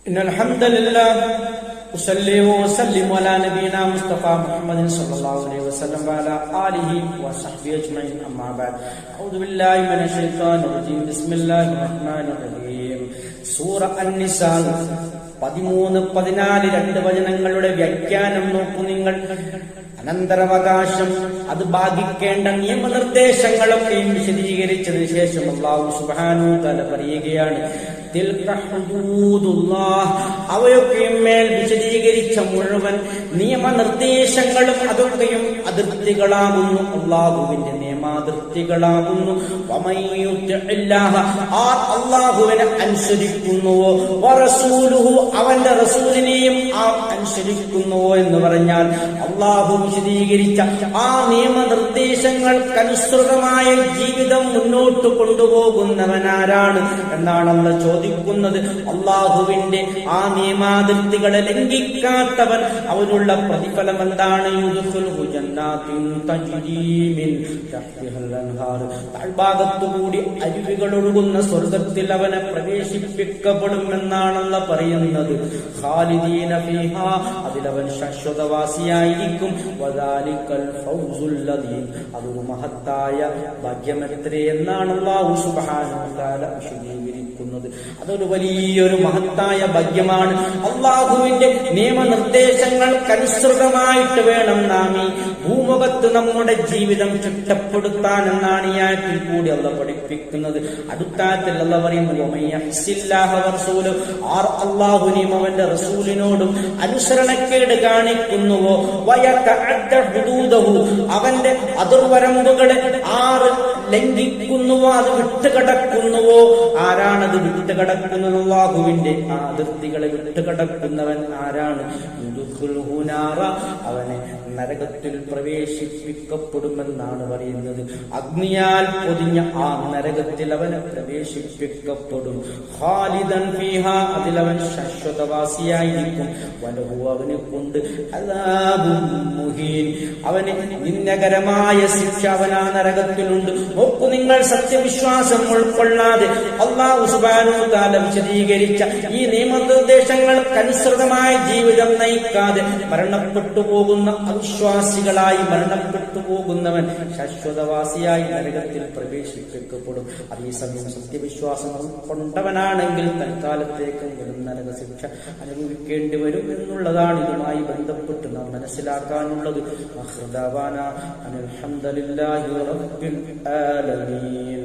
إن الحمد لله أصلي وأسلم على نبينا مصطفى محمد صلى الله عليه وسلم وعلى آله وصحبه أجمعين أما بعد أعوذ بالله من الشيطان الرجيم بسم الله الرحمن الرحيم സൂറ അൻ-നിസാ 13-14 രണ്ട് വചനങ്ങളുടെ വ്യാഖ്യാനം നോക്കൂ നിങ്ങൾ. അനന്തരാവകാശം അത് ഭാഗിക്കേണ്ട നിയമനിർദ്ദേശങ്ങളൊക്കെയും വിശദീകരിച്ചതിന് ശേഷം അല്ലാഹു സുബ്ഹാനഹു വ തആല പറയുകയാണ്, തിൽക ഹുദൂദുല്ലാഹ്, അവയൊക്കെയും മേൽ വിശദീകരിച്ച മുഴുവൻ നിയമനിർദ്ദേശങ്ങളും അതൊക്കെയും അതിർത്തികളാകുന്നു, അല്ലാഹുവിന്റെ നിയമാതിർത്തികളാകുന്നു. അല്ലാഹുവിനെ അനുസരിക്കുന്നുവോ വറസൂലുഹു, അവന്റെ റസൂലിനെയും അനുസരിക്കുന്നുവോ എന്ന് പറഞ്ഞാൽ അല്ലാഹു വിശദീകരിച്ച ആ നിയമനിർദ്ദേശങ്ങൾക്കനുസൃതമായ ജീവിതം മുന്നോട്ട് കൊണ്ടുപോകുന്നവനാരാണ് എന്നാണ് നമ്മൾ ചോദിക്കുന്നത്. അല്ലാഹുവിന്റെ ആ നിയമാതിർത്തികളെ ലംഘിക്കാത്തവൻ അവനുള്ള പ്രതിഫലം എന്താണ്? താഴ്ഭാഗത്തുകൂടി അരുവികൾ ഒഴുകുന്ന സ്വർഗത്തിൽ അവനെ പ്രവേശിപ്പിക്കപ്പെടുമെന്നാണല്ല പറയുന്നത്. ഖാലിദീന ഫീഹാ, അതിലവൻ ശാശ്വതവാസിയായിരിക്കും. വദാലികൽ ഫൗസുൽ അദീം, അതൊരു മഹത്തായ ഭാഗ്യമത്രേ എന്നാണ് അല്ലാഹു സുബ്ഹാനഹു വ തആല വിശദീകരിക്കുന്നത്. അതൊരു വലിയൊരു മഹത്തായ ഭാഗ്യമാണ്. അല്ലാഹുവിന്റെ നിയമനിർദ്ദേശങ്ങൾക്കനുസൃതമായിട്ട് വേണം നാം ഈ ഭൂമുഖത്ത് നമ്മുടെ ജീവിതം ചിട്ടപ്പെടുത്താൻ എന്നാണ് ഈ ആയത്തിൽ കൂടി അല്ലാഹു പഠിപ്പിക്കുന്നത്. അടുത്തായത്തിൽ അല്ലാഹു പറയുന്നു, ആർ അല്ലാഹുവിനെയും അവന്റെ റസൂലിനോടും അനുസരണക്കേട് കാണിക്കുന്നുവോ, അവന്റെ അതിർവരമ്പുകളെ ആറ് ലംഘിക്കുന്നുവോ, അത് വിട്ടുകടക്കുന്നുവോ, ആരാണത് വിട്ടുകടക്കുന്നത്? അല്ലാഹുവിന്റെ ആ അതിർത്തികളെ വിട്ടുകടക്കുന്നവൻ ആരാണ്? അവനെ നരകത്തിൽ പ്രവേശിപ്പിക്കപ്പെടുമെന്നാണ് പറയുന്നത്. അഗ്നിയാൽ പൊതിഞ്ഞ ആ നരകത്തിൽ അവനെ പ്രവേശിപ്പിക്കപ്പെടും. ഖാലിദൻ ഫീഹാ, അതിലവൻ ശാശ്വതവാസിയായിരിക്കും. വലഹു, അവനെ കൊണ്ട് അദാബുൻ മുഹീൻ, അവന് നിന്ദകരമായ ശിക്ഷ അവൻ ആ നരകത്തിലുണ്ട്. നോക്കൂ നിങ്ങൾ, സത്യവിശ്വാസം ഉൾക്കൊള്ളാതെ അല്ലാഹു സുബ്ഹാനഹു വ തആല വിശദീകരിച്ച ഈ നിയമനിർദ്ദേശങ്ങൾക്കനുസൃതമായ ജീവിതം നയിക്കാതെ മരണപ്പെട്ടു പോകുന്ന അവിശ്വാസികളായി മരണപ്പെട്ടു പോകുന്നവൻ ശാശ്വതവാസിയായി നരകത്തിൽ പ്രവേശിപ്പിക്കപ്പെടും. അതേസമയം സത്യവിശ്വാസം കൊണ്ടവനാണെങ്കിൽ തൽക്കാലത്തേക്കെങ്കിലും നരകശിക്ഷ അനുഭവിക്കേണ്ടി വരും എന്നുള്ളതാണ് ഇതുമായി ബന്ധപ്പെട്ട് നാം മനസ്സിലാക്കാനുള്ളത്. അൽഹംദുലില്ലാഹി റബ്ബിൽ ആലമീൻ.